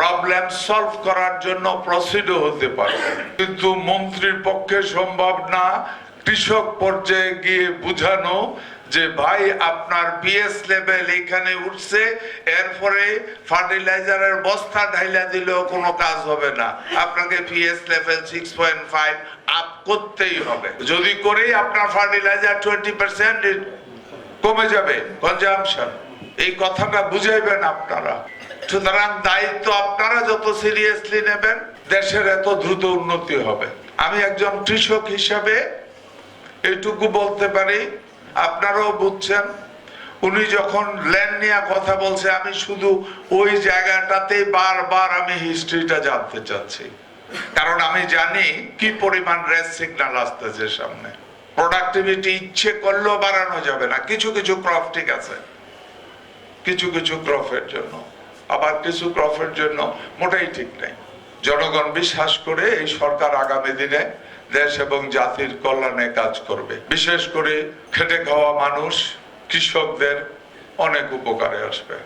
Problem solve করার জন্য প্রসিডও হতে পারে, কিন্তু মন্ত্রীর পক্ষে সম্ভব না কৃষক পর্যায়ে গিয়ে বুঝানো যে ভাই আপনার পিএস লেভেল এখানে উঠছে, এরপরে ফার্টিলাইজারের বস্তা ঢাইলা দিলেও কোনো কাজ হবে না, আপনাকে পিএস লেভেল 6.5 আপ করতেই হবে। যদি করেই আপনার ফার্টিলাইজার 20% কমে যাবে কনজাম্পশন, এই কথাটা বুঝাইবেন আপনারা। সুতরাং দায়িত্ব আপনারা যত সিরিয়াসলি নেবেন, দেশের এত দ্রুত উন্নতি হবে। আমি একজন কৃষক হিসাবে এইটুকু বলতে পারি, আপনারাও বুঝছেন, উনি যখন ল্যান্ড নিয়ে কথা বলছে, আমি শুধু ওই জায়গাটাতে বারবার আমি হিস্ট্রিটা জানতে চাচ্ছি, কারণ আমি জানি কি পরিমাণ রেড সিগন্যাল আসতেছে সামনে। প্রোডাক্টিভিটি ইচ্ছে করলেও বাড়ানো যাবে না, কিছু কিছু ক্রপ ঠিক আছে, কিছু কিছু ক্রপের জন্য, আবার কিছু ক্রপের জন্য মোটেই ঠিক নাই। জনগণ বিশ্বাস করে এই সরকার আগামী দিনে দেশ এবং জাতির কল্যাণে কাজ করবে। বিশেষ করে খেটে খাওয়া মানুষ, কৃষকদের অনেক উপকারে আসবে।